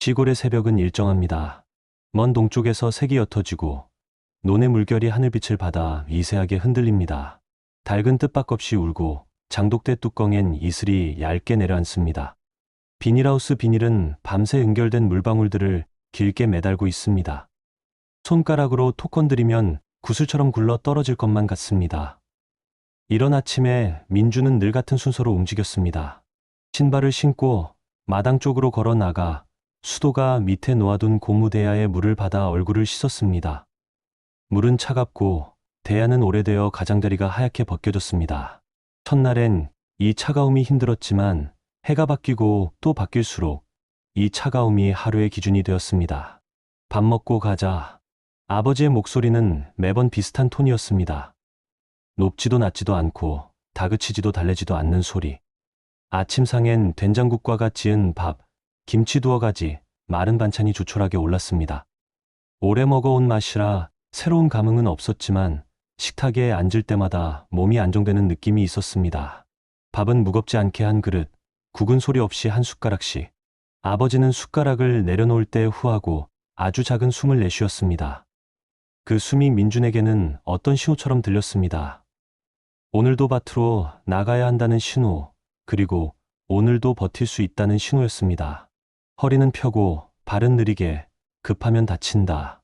시골의 새벽은 일정합니다. 먼 동쪽에서 색이 옅어지고 논의 물결이 하늘빛을 받아 미세하게 흔들립니다. 닭은 뜻밖없이 울고 장독대 뚜껑엔 이슬이 얇게 내려앉습니다. 비닐하우스 비닐은 밤새 응결된 물방울들을 길게 매달고 있습니다. 손가락으로 톡 건드리면 구슬처럼 굴러 떨어질 것만 같습니다. 이런 아침에 민주는 늘 같은 순서로 움직였습니다. 신발을 신고 마당 쪽으로 걸어 나가 수도가 밑에 놓아둔 고무대야에 물을 받아 얼굴을 씻었습니다. 물은 차갑고 대야는 오래되어 가장자리가 하얗게 벗겨졌습니다. 첫날엔 이 차가움이 힘들었지만 해가 바뀌고 또 바뀔수록 이 차가움이 하루의 기준이 되었습니다. 밥 먹고 가자. 아버지의 목소리는 매번 비슷한 톤이었습니다. 높지도 낮지도 않고 다그치지도 달래지도 않는 소리. 아침상엔 된장국과가 지은 밥, 김치 두어 가지, 마른 반찬이 조촐하게 올랐습니다. 오래 먹어온 맛이라 새로운 감흥은 없었지만 식탁에 앉을 때마다 몸이 안정되는 느낌이 있었습니다. 밥은 무겁지 않게 한 그릇, 국은 소리 없이 한 숟가락씩. 아버지는 숟가락을 내려놓을 때 후하고 아주 작은 숨을 내쉬었습니다. 그 숨이 민준에게는 어떤 신호처럼 들렸습니다. 오늘도 밭으로 나가야 한다는 신호, 그리고 오늘도 버틸 수 있다는 신호였습니다. 허리는 펴고 발은 느리게, 급하면 다친다.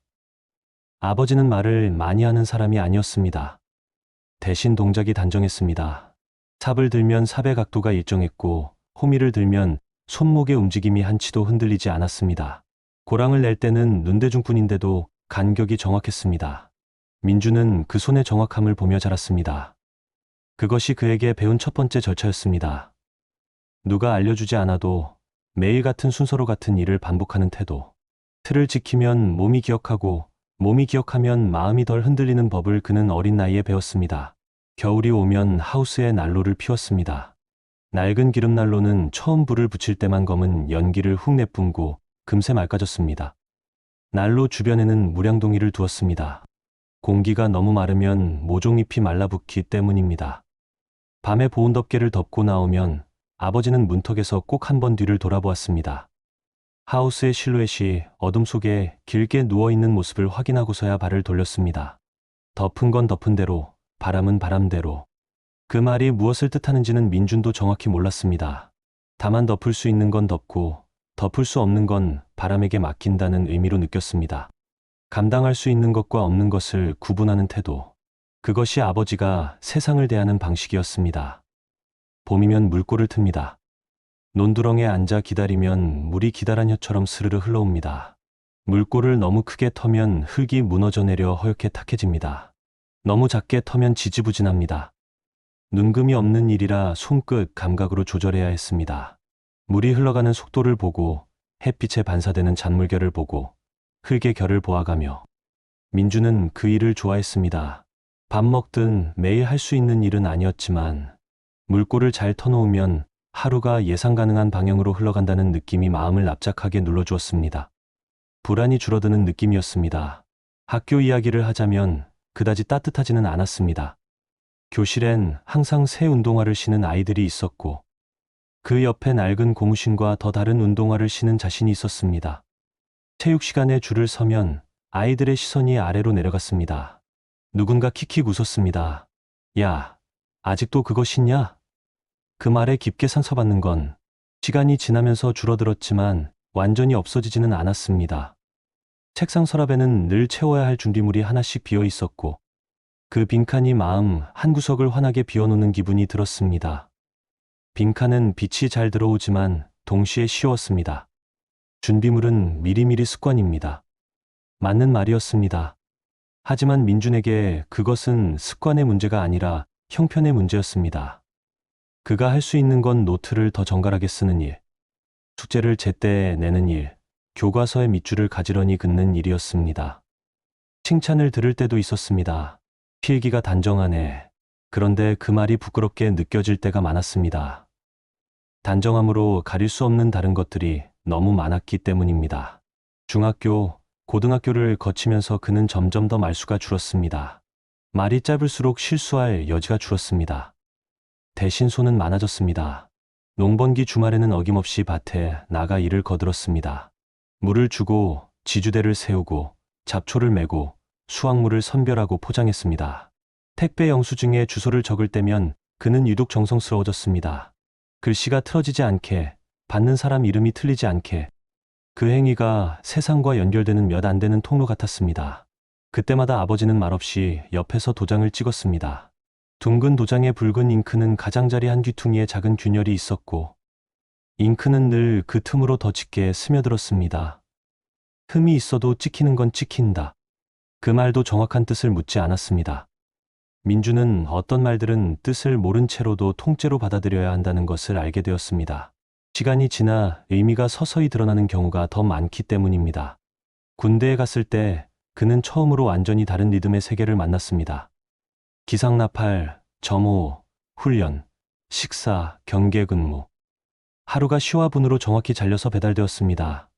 아버지는 말을 많이 하는 사람이 아니었습니다. 대신 동작이 단정했습니다. 삽을 들면 삽의 각도가 일정했고 호미를 들면 손목의 움직임이 한치도 흔들리지 않았습니다. 고랑을 낼 때는 눈대중뿐인데도 간격이 정확했습니다. 민주는 그 손의 정확함을 보며 자랐습니다. 그것이 그에게 배운 첫 번째 절차였습니다. 누가 알려주지 않아도 매일 같은 순서로 같은 일을 반복하는 태도. 틀을 지키면 몸이 기억하고 몸이 기억하면 마음이 덜 흔들리는 법을 그는 어린 나이에 배웠습니다. 겨울이 오면 하우스에 난로를 피웠습니다. 낡은 기름난로는 처음 불을 붙일 때만 검은 연기를 훅 내뿜고 금세 맑아졌습니다. 난로 주변에는 무량동이를 두었습니다. 공기가 너무 마르면 모종잎이 말라붙기 때문입니다. 밤에 보온 덮개를 덮고 나오면 아버지는 문턱에서 꼭 한 번 뒤를 돌아보았습니다. 하우스의 실루엣이 어둠 속에 길게 누워있는 모습을 확인하고서야 발을 돌렸습니다. 덮은 건 덮은 대로, 바람은 바람대로. 그 말이 무엇을 뜻하는지는 민준도 정확히 몰랐습니다. 다만 덮을 수 있는 건 덮고 덮을 수 없는 건 바람에게 맡긴다는 의미로 느꼈습니다. 감당할 수 있는 것과 없는 것을 구분하는 태도. 그것이 아버지가 세상을 대하는 방식이었습니다. 봄이면 물꼬를 틉니다. 논두렁에 앉아 기다리면 물이 기다란 혀처럼 스르르 흘러옵니다. 물꼬를 너무 크게 터면 흙이 무너져 내려 허옇게 탁해집니다. 너무 작게 터면 지지부진합니다. 눈금이 없는 일이라 손끝 감각으로 조절해야 했습니다. 물이 흘러가는 속도를 보고 햇빛에 반사되는 잔물결을 보고 흙의 결을 보아가며. 민주는 그 일을 좋아했습니다. 밥 먹든 매일 할 수 있는 일은 아니었지만 물꼬를 잘 터놓으면 하루가 예상 가능한 방향으로 흘러간다는 느낌이 마음을 납작하게 눌러주었습니다. 불안이 줄어드는 느낌이었습니다. 학교 이야기를 하자면 그다지 따뜻하지는 않았습니다. 교실엔 항상 새 운동화를 신은 아이들이 있었고 그 옆에 낡은 고무신과 더 다른 운동화를 신은 자신이 있었습니다. 체육 시간에 줄을 서면 아이들의 시선이 아래로 내려갔습니다. 누군가 킥킥 웃었습니다. 야, 아직도 그거 신냐? 그 말에 깊게 상처받는 건 시간이 지나면서 줄어들었지만 완전히 없어지지는 않았습니다. 책상 서랍에는 늘 채워야 할 준비물이 하나씩 비어 있었고 그 빈칸이 마음 한구석을 환하게 비워놓는 기분이 들었습니다. 빈칸은 빛이 잘 들어오지만 동시에 쉬웠습니다. 준비물은 미리미리 습관입니다. 맞는 말이었습니다. 하지만 민준에게 그것은 습관의 문제가 아니라 형편의 문제였습니다. 그가 할 수 있는 건 노트를 더 정갈하게 쓰는 일, 숙제를 제때 내는 일, 교과서의 밑줄을 가지런히 긋는 일이었습니다. 칭찬을 들을 때도 있었습니다. 필기가 단정하네. 그런데 그 말이 부끄럽게 느껴질 때가 많았습니다. 단정함으로 가릴 수 없는 다른 것들이 너무 많았기 때문입니다. 중학교, 고등학교를 거치면서 그는 점점 더 말수가 줄었습니다. 말이 짧을수록 실수할 여지가 줄었습니다. 대신 손은 많아졌습니다. 농번기 주말에는 어김없이 밭에 나가 일을 거들었습니다. 물을 주고 지주대를 세우고 잡초를 메고 수확물을 선별하고 포장했습니다. 택배 영수증에 주소를 적을 때면 그는 유독 정성스러워졌습니다. 글씨가 틀어지지 않게, 받는 사람 이름이 틀리지 않게. 그 행위가 세상과 연결되는 몇 안 되는 통로 같았습니다. 그때마다 아버지는 말없이 옆에서 도장을 찍었습니다. 둥근 도장에 붉은 잉크는 가장자리 한 귀퉁이에 작은 균열이 있었고, 잉크는 늘 그 틈으로 더 짙게 스며들었습니다. 흠이 있어도 찍히는 건 찍힌다. 그 말도 정확한 뜻을 묻지 않았습니다. 민주는 어떤 말들은 뜻을 모른 채로도 통째로 받아들여야 한다는 것을 알게 되었습니다. 시간이 지나 의미가 서서히 드러나는 경우가 더 많기 때문입니다. 군대에 갔을 때 그는 처음으로 완전히 다른 리듬의 세계를 만났습니다. 기상나팔, 점호, 훈련, 식사, 경계 근무. 하루가 시와 분으로 정확히 잘려서 배달되었습니다.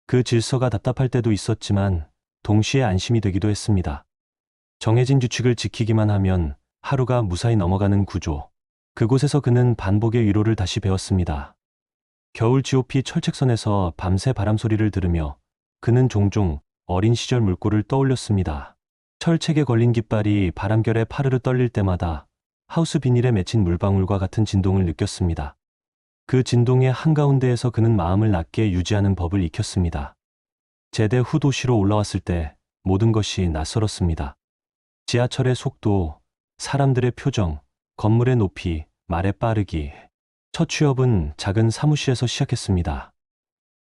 그 질서가 답답할 때도 있었지만 동시에 안심이 되기도 했습니다. 정해진 규칙을 지키기만 하면 하루가 무사히 넘어가는 구조. 그곳에서 그는 반복의 위로를 다시 배웠습니다. 겨울 GOP 철책선에서 밤새 바람소리를 들으며 그는 종종 어린 시절 물꼬를 떠올렸습니다. 철책에 걸린 깃발이 바람결에 파르르 떨릴 때마다 하우스 비닐에 맺힌 물방울과 같은 진동을 느꼈습니다. 그 진동의 한가운데에서 그는 마음을 낮게 유지하는 법을 익혔습니다. 제대 후 도시로 올라왔을 때 모든 것이 낯설었습니다. 지하철의 속도, 사람들의 표정, 건물의 높이, 말의 빠르기. 첫 취업은 작은 사무실에서 시작했습니다.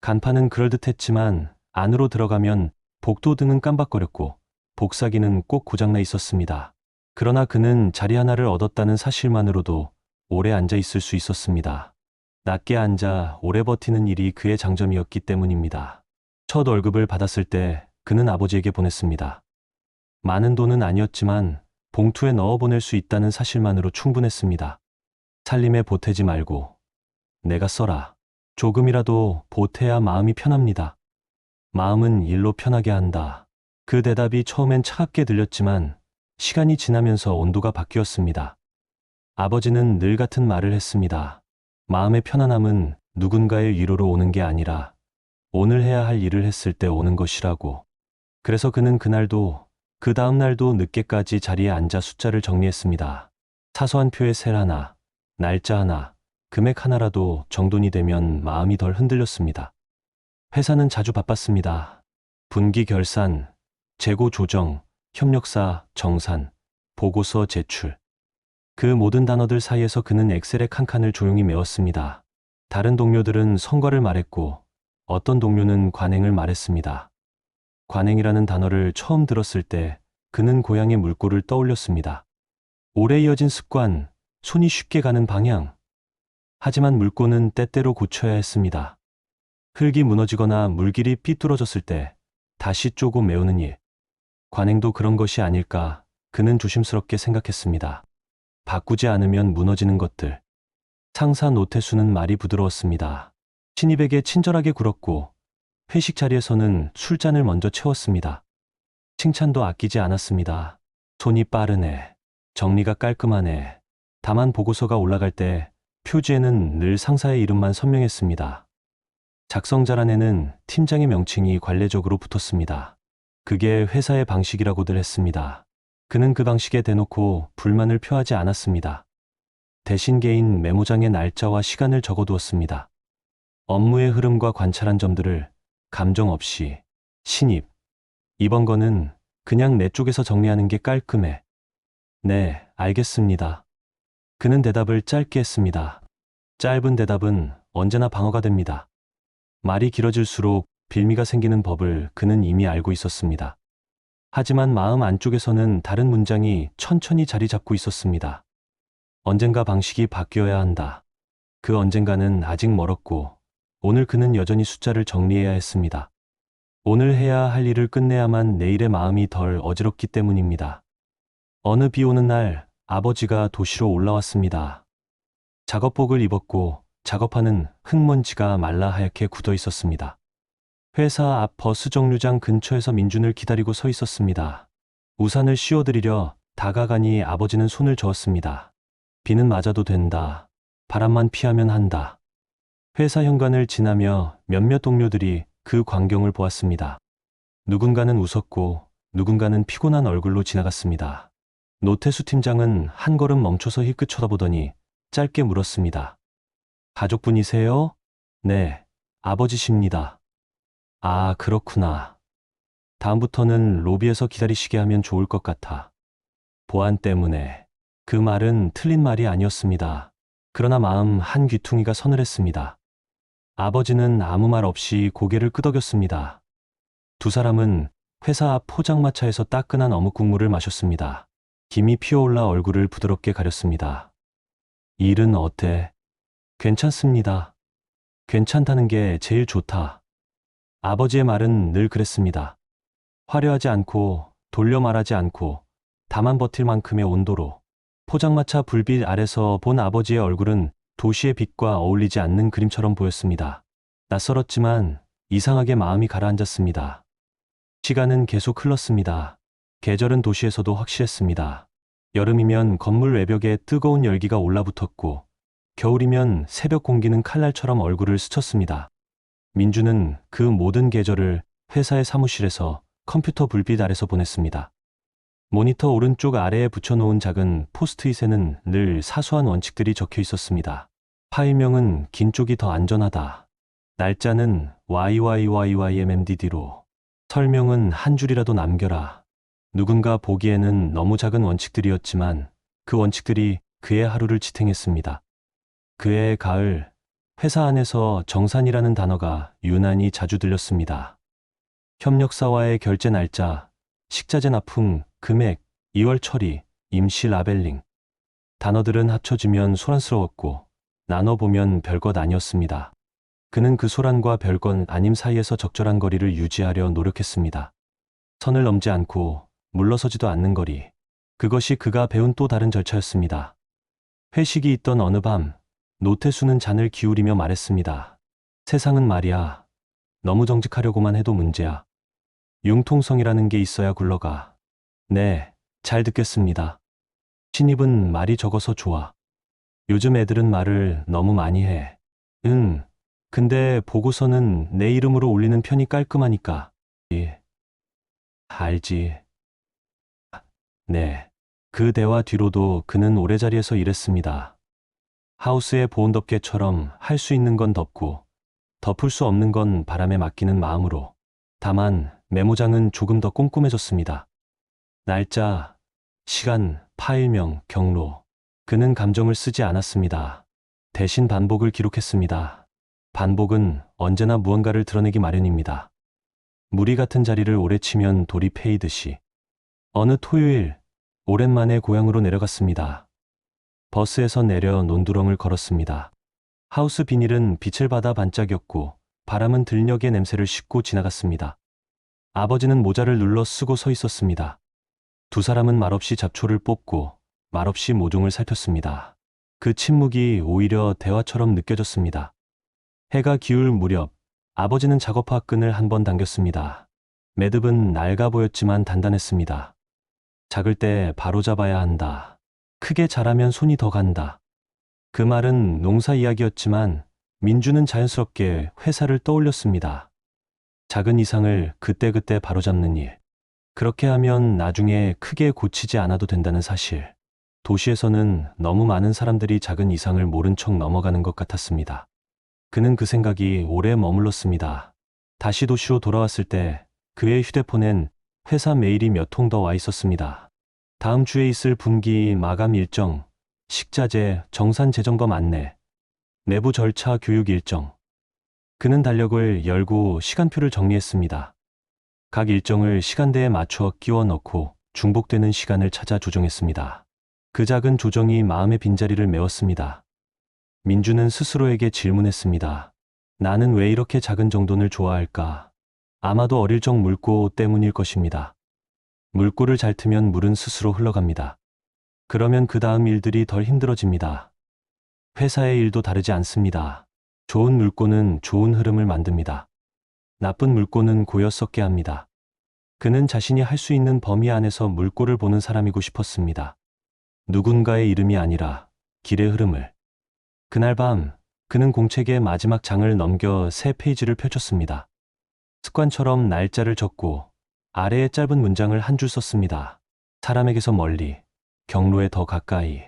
간판은 그럴듯했지만 안으로 들어가면 복도등은 깜박거렸고 복사기는 꼭 고장나 있었습니다. 그러나 그는 자리 하나를 얻었다는 사실만으로도 오래 앉아 있을 수 있었습니다. 낮게 앉아 오래 버티는 일이 그의 장점이었기 때문입니다. 첫 월급을 받았을 때 그는 아버지에게 보냈습니다. 많은 돈은 아니었지만 봉투에 넣어 보낼 수 있다는 사실만으로 충분했습니다. 살림에 보태지 말고 내가 써라. 조금이라도 보태야 마음이 편합니다. 마음은 일로 편하게 한다. 그 대답이 처음엔 차갑게 들렸지만 시간이 지나면서 온도가 바뀌었습니다. 아버지는 늘 같은 말을 했습니다. 마음의 편안함은 누군가의 위로로 오는 게 아니라 오늘 해야 할 일을 했을 때 오는 것이라고. 그래서 그는 그날도 그 다음 날도 늦게까지 자리에 앉아 숫자를 정리했습니다. 사소한 표의 셀 하나, 날짜 하나, 금액 하나라도 정돈이 되면 마음이 덜 흔들렸습니다. 회사는 자주 바빴습니다. 분기 결산, 재고 조정, 협력사 정산, 보고서 제출. 그 모든 단어들 사이에서 그는 엑셀의 칸칸을 조용히 메웠습니다. 다른 동료들은 성과를 말했고 어떤 동료는 관행을 말했습니다. 관행이라는 단어를 처음 들었을 때 그는 고향의 물꼬를 떠올렸습니다. 오래 이어진 습관, 손이 쉽게 가는 방향. 하지만 물꼬는 때때로 고쳐야 했습니다. 흙이 무너지거나 물길이 삐뚤어졌을 때 다시 쪼고 메우는 일. 관행도 그런 것이 아닐까 그는 조심스럽게 생각했습니다. 바꾸지 않으면 무너지는 것들. 상사 노태수는 말이 부드러웠습니다. 신입에게 친절하게 굴었고 회식 자리에서는 술잔을 먼저 채웠습니다. 칭찬도 아끼지 않았습니다. 손이 빠르네. 정리가 깔끔하네. 다만 보고서가 올라갈 때 표지에는 늘 상사의 이름만 선명했습니다. 작성 잘한 팀장의 명칭이 관례적으로 붙었습니다. 그게 회사의 방식이라고들 했습니다. 그는 그 방식에 대놓고 불만을 표하지 않았습니다. 대신 개인 메모장에 날짜와 시간을 적어두었습니다. 업무의 흐름과 관찰한 점들을 감정 없이 신입. 이번 거는 그냥 내 쪽에서 정리하는 게 깔끔해. 네, 알겠습니다. 그는 대답을 짧게 했습니다. 짧은 대답은 언제나 방어가 됩니다. 말이 길어질수록 빌미가 생기는 법을 그는 이미 알고 있었습니다. 하지만 마음 안쪽에서는 다른 문장이 천천히 자리 잡고 있었습니다. 언젠가 방식이 바뀌어야 한다. 그 언젠가는 아직 멀었고 오늘 그는 여전히 숫자를 정리해야 했습니다. 오늘 해야 할 일을 끝내야만 내일의 마음이 덜 어지럽기 때문입니다. 어느 비 오는 날 아버지가 도시로 올라왔습니다. 작업복을 입었고 작업하는 흙먼지가 말라 하얗게 굳어 있었습니다. 회사 앞 버스 정류장 근처에서 민준을 기다리고 서 있었습니다. 우산을 씌워드리려 다가가니 아버지는 손을 저었습니다. 비는 맞아도 된다. 바람만 피하면 한다. 회사 현관을 지나며 몇몇 동료들이 그 광경을 보았습니다. 누군가는 웃었고 누군가는 피곤한 얼굴로 지나갔습니다. 노태수 팀장은 한 걸음 멈춰서 힐끗 쳐다보더니 짧게 물었습니다. 가족분이세요? 네, 아버지십니다. 아, 그렇구나. 다음부터는 로비에서 기다리시게 하면 좋을 것 같아. 보안 때문에. 그 말은 틀린 말이 아니었습니다. 그러나 마음 한 귀퉁이가 서늘했습니다. 아버지는 아무 말 없이 고개를 끄덕였습니다. 두 사람은 회사 앞 포장마차에서 따끈한 어묵 국물을 마셨습니다. 김이 피어올라 얼굴을 부드럽게 가렸습니다. 일은 어때? 괜찮습니다. 괜찮다는 게 제일 좋다. 아버지의 말은 늘 그랬습니다. 화려하지 않고 돌려 말하지 않고 다만 버틸 만큼의 온도로. 포장마차 불빛 아래서 본 아버지의 얼굴은 도시의 빛과 어울리지 않는 그림처럼 보였습니다. 낯설었지만 이상하게 마음이 가라앉았습니다. 시간은 계속 흘렀습니다. 계절은 도시에서도 확실했습니다. 여름이면 건물 외벽에 뜨거운 열기가 올라붙었고 겨울이면 새벽 공기는 칼날처럼 얼굴을 스쳤습니다. 민주는 그 모든 계절을 회사의 사무실에서 컴퓨터 불빛 아래서 보냈습니다. 모니터 오른쪽 아래에 붙여놓은 작은 포스트잇에는 늘 사소한 원칙들이 적혀 있었습니다. 파일명은 긴 쪽이 더 안전하다. 날짜는 YYYYMMDD로. 설명은 한 줄이라도 남겨라. 누군가 보기에는 너무 작은 원칙들이었지만 그 원칙들이 그의 하루를 지탱했습니다. 그의 가을, 회사 안에서 정산이라는 단어가 유난히 자주 들렸습니다. 협력사와의 결제 날짜, 식자재 납품, 금액, 2월 처리, 임시 라벨링. 단어들은 합쳐지면 소란스러웠고 나눠보면 별것 아니었습니다. 그는 그 소란과 별건 아님 사이에서 적절한 거리를 유지하려 노력했습니다. 선을 넘지 않고 물러서지도 않는 거리. 그것이 그가 배운 또 다른 절차였습니다. 회식이 있던 어느 밤, 노태수는 잔을 기울이며 말했습니다. 세상은 말이야. 너무 정직하려고만 해도 문제야. 융통성이라는 게 있어야 굴러가. 네, 잘 듣겠습니다. 신입은 말이 적어서 좋아. 요즘 애들은 말을 너무 많이 해. 근데 보고서는 내 이름으로 올리는 편이 깔끔하니까. 예. 알지. 네. 그 대화 뒤로도 그는 오래 자리에서 일했습니다. 하우스의 보온덮개처럼 할 수 있는 건 덮고 덮을 수 없는 건 바람에 맡기는 마음으로. 다만 메모장은 조금 더 꼼꼼해졌습니다. 날짜, 시간, 파일명, 경로. 그는 감정을 쓰지 않았습니다. 대신 반복을 기록했습니다. 반복은 언제나 무언가를 드러내기 마련입니다. 무리 같은 자리를 오래 치면 돌이 패이듯이. 어느 토요일, 오랜만에 고향으로 내려갔습니다. 버스에서 내려 논두렁을 걸었습니다. 하우스 비닐은 빛을 받아 반짝였고 바람은 들녘의 냄새를 싣고 지나갔습니다. 아버지는 모자를 눌러 쓰고 서 있었습니다. 두 사람은 말없이 잡초를 뽑고 말없이 모종을 살폈습니다. 그 침묵이 오히려 대화처럼 느껴졌습니다. 해가 기울 무렵 아버지는 작업화 끈을 한 번 당겼습니다. 매듭은 낡아 보였지만 단단했습니다. 작을 때 바로 잡아야 한다. 크게 자라면 손이 더 간다. 그 말은 농사 이야기였지만 민주는 자연스럽게 회사를 떠올렸습니다. 작은 이상을 그때그때 바로잡는 일. 그렇게 하면 나중에 크게 고치지 않아도 된다는 사실. 도시에서는 너무 많은 사람들이 작은 이상을 모른 척 넘어가는 것 같았습니다. 그는 그 생각이 오래 머물렀습니다. 다시 도시로 돌아왔을 때 그의 휴대폰엔 회사 메일이 몇 통 더 와 있었습니다. 다음 주에 있을 분기 마감 일정, 식자재, 정산 재점검 안내, 내부 절차 교육 일정. 그는 달력을 열고 시간표를 정리했습니다. 각 일정을 시간대에 맞춰 끼워 넣고 중복되는 시간을 찾아 조정했습니다. 그 작은 조정이 마음의 빈자리를 메웠습니다. 민주는 스스로에게 질문했습니다. 나는 왜 이렇게 작은 정돈을 좋아할까? 아마도 어릴 적 물고 때문일 것입니다. 물꼬를 잘 트면 물은 스스로 흘러갑니다. 그러면 그 다음 일들이 덜 힘들어집니다. 회사의 일도 다르지 않습니다. 좋은 물꼬는 좋은 흐름을 만듭니다. 나쁜 물꼬는 고여 썩게 합니다. 그는 자신이 할 수 있는 범위 안에서 물꼬를 보는 사람이고 싶었습니다. 누군가의 이름이 아니라 길의 흐름을. 그날 밤 그는 공책의 마지막 장을 넘겨 새 페이지를 펼쳤습니다. 습관처럼 날짜를 적고 아래에 짧은 문장을 한 줄 썼습니다. 사람에게서 멀리, 경로에 더 가까이.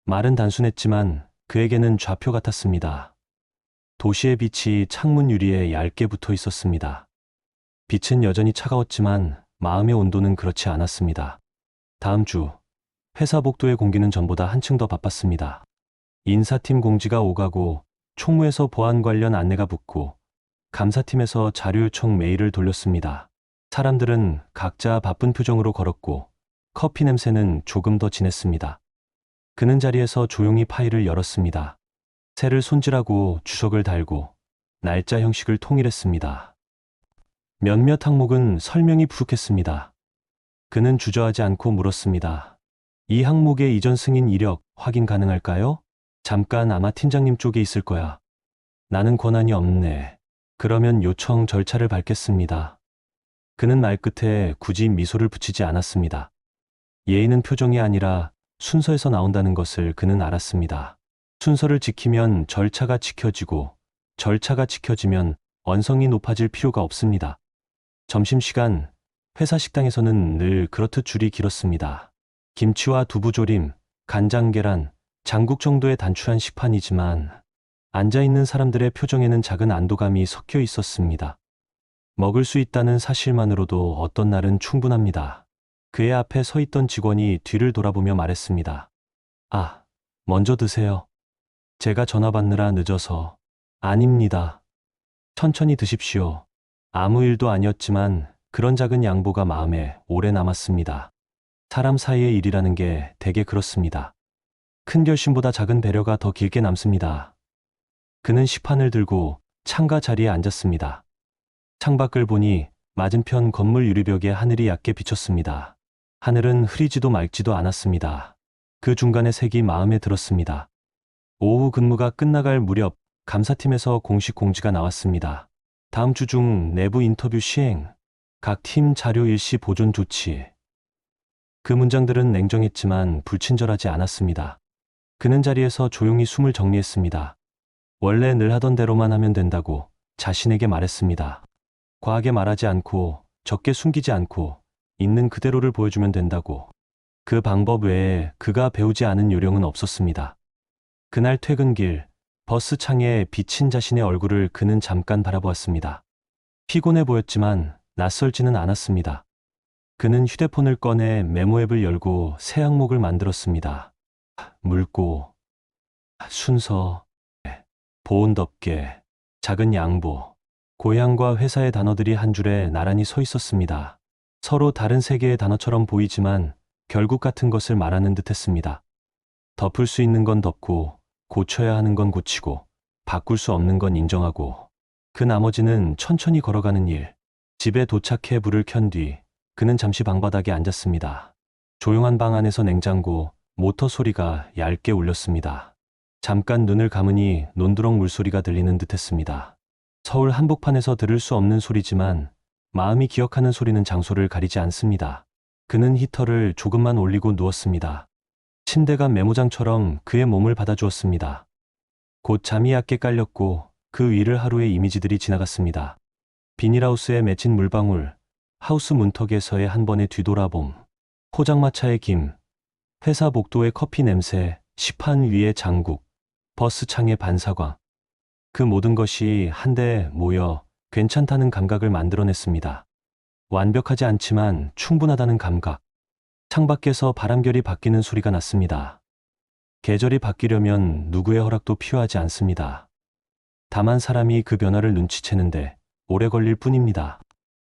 말은 단순했지만 그에게는 좌표 같았습니다. 도시의 빛이 창문 유리에 얇게 붙어 있었습니다. 빛은 여전히 차가웠지만 마음의 온도는 그렇지 않았습니다. 다음 주, 회사 복도의 공기는 전보다 한층 더 바빴습니다. 인사팀 공지가 오가고 총무에서 보안 관련 안내가 붙고 감사팀에서 자료 요청 메일을 돌렸습니다. 사람들은 각자 바쁜 표정으로 걸었고 커피 냄새는 조금 더 진했습니다. 그는 자리에서 조용히 파일을 열었습니다. 새를 손질하고 주석을 달고 날짜 형식을 통일했습니다. 몇몇 항목은 설명이 부족했습니다. 그는 주저하지 않고 물었습니다. 이 항목의 이전 승인 이력 확인 가능할까요? 잠깐 아마 팀장님 쪽에 있을 거야. 나는 권한이 없네. 그러면 요청 절차를 밟겠습니다. 그는 말끝에 굳이 미소를 붙이지 않았습니다. 예의는 표정이 아니라 순서에서 나온다는 것을 그는 알았습니다. 순서를 지키면 절차가 지켜지고 절차가 지켜지면 언성이 높아질 필요가 없습니다. 점심시간, 회사 식당에서는 늘 그렇듯 줄이 길었습니다. 김치와 두부조림, 간장 계란, 장국 정도의 단출한 식판이지만 앉아있는 사람들의 표정에는 작은 안도감이 섞여 있었습니다. 먹을 수 있다는 사실만으로도 어떤 날은 충분합니다. 그의 앞에 서 있던 직원이 뒤를 돌아보며 말했습니다. 아, 먼저 드세요. 제가 전화 받느라 늦어서. 아닙니다. 천천히 드십시오. 아무 일도 아니었지만 그런 작은 양보가 마음에 오래 남았습니다. 사람 사이의 일이라는 게 대개 그렇습니다. 큰 결심보다 작은 배려가 더 길게 남습니다. 그는 식판을 들고 창가 자리에 앉았습니다. 창밖을 보니 맞은편 건물 유리벽에 하늘이 얕게 비쳤습니다. 하늘은 흐리지도 맑지도 않았습니다. 그 중간의 색이 마음에 들었습니다. 오후 근무가 끝나갈 무렵 감사팀에서 공식 공지가 나왔습니다. 다음 주 중 내부 인터뷰 시행, 각 팀 자료 일시 보존 조치. 그 문장들은 냉정했지만 불친절하지 않았습니다. 그는 자리에서 조용히 숨을 정리했습니다. 원래 늘 하던 대로만 하면 된다고 자신에게 말했습니다. 과하게 말하지 않고 적게 숨기지 않고 있는 그대로를 보여주면 된다고. 그 방법 외에 그가 배우지 않은 요령은 없었습니다. 그날 퇴근길, 버스 창에 비친 자신의 얼굴을 그는 잠깐 바라보았습니다. 피곤해 보였지만 낯설지는 않았습니다. 그는 휴대폰을 꺼내 메모 앱을 열고 새 항목을 만들었습니다. 묽고, 순서, 보온덮개, 작은 양보, 고향과 회사의 단어들이 한 줄에 나란히 서 있었습니다. 서로 다른 세계의 단어처럼 보이지만 결국 같은 것을 말하는 듯했습니다. 덮을 수 있는 건 덮고 고쳐야 하는 건 고치고 바꿀 수 없는 건 인정하고 그 나머지는 천천히 걸어가는 일. 집에 도착해 불을 켠 뒤 그는 잠시 방바닥에 앉았습니다. 조용한 방 안에서 냉장고, 모터 소리가 얇게 울렸습니다. 잠깐 눈을 감으니 논두렁 물소리가 들리는 듯했습니다. 서울 한복판에서 들을 수 없는 소리지만 마음이 기억하는 소리는 장소를 가리지 않습니다. 그는 히터를 조금만 올리고 누웠습니다. 침대가 메모장처럼 그의 몸을 받아주었습니다. 곧 잠이 얕게 깔렸고 그 위를 하루의 이미지들이 지나갔습니다. 비닐하우스에 맺힌 물방울, 하우스 문턱에서의 한 번의 뒤돌아봄, 포장마차의 김, 회사 복도의 커피 냄새, 식판 위의 장국, 버스 창의 반사광. 그 모든 것이 한데 모여 괜찮다는 감각을 만들어냈습니다. 완벽하지 않지만 충분하다는 감각. 창밖에서 바람결이 바뀌는 소리가 났습니다. 계절이 바뀌려면 누구의 허락도 필요하지 않습니다. 다만 사람이 그 변화를 눈치채는데 오래 걸릴 뿐입니다.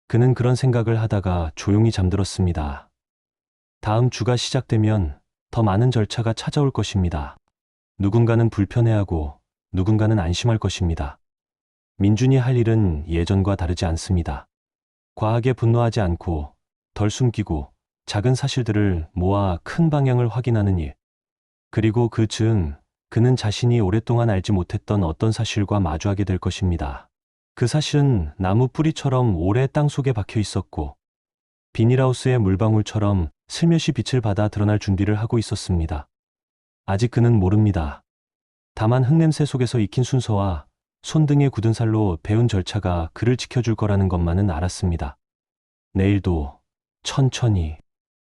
그는 그런 생각을 하다가 조용히 잠들었습니다. 다음 주가 시작되면 더 많은 절차가 찾아올 것입니다. 누군가는 불편해하고 누군가는 안심할 것입니다. 민준이 할 일은 예전과 다르지 않습니다. 과하게 분노하지 않고 덜 숨기고 작은 사실들을 모아 큰 방향을 확인하는 일. 그리고 그 즈음 그는 자신이 오랫동안 알지 못했던 어떤 사실과 마주하게 될 것입니다. 그 사실은 나무 뿌리처럼 오래 땅 속에 박혀 있었고 비닐하우스의 물방울처럼 슬며시 빛을 받아 드러날 준비를 하고 있었습니다. 아직 그는 모릅니다. 다만 흙냄새 속에서 익힌 순서와 손등에 굳은 살로 배운 절차가 그를 지켜줄 거라는 것만은 알았습니다. 내일도 천천히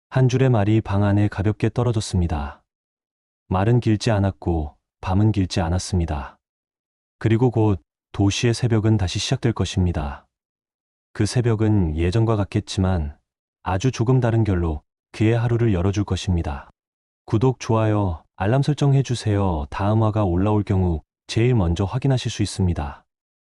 한 줄의 말이 방 안에 가볍게 떨어졌습니다. 말은 길지 않았고 밤은 길지 않았습니다. 그리고 곧 도시의 새벽은 다시 시작될 것입니다. 그 새벽은 예전과 같겠지만 아주 조금 다른 결로 그의 하루를 열어줄 것입니다. 구독, 좋아요, 알람 설정 해주세요. 다음 화가 올라올 경우 제일 먼저 확인하실 수 있습니다.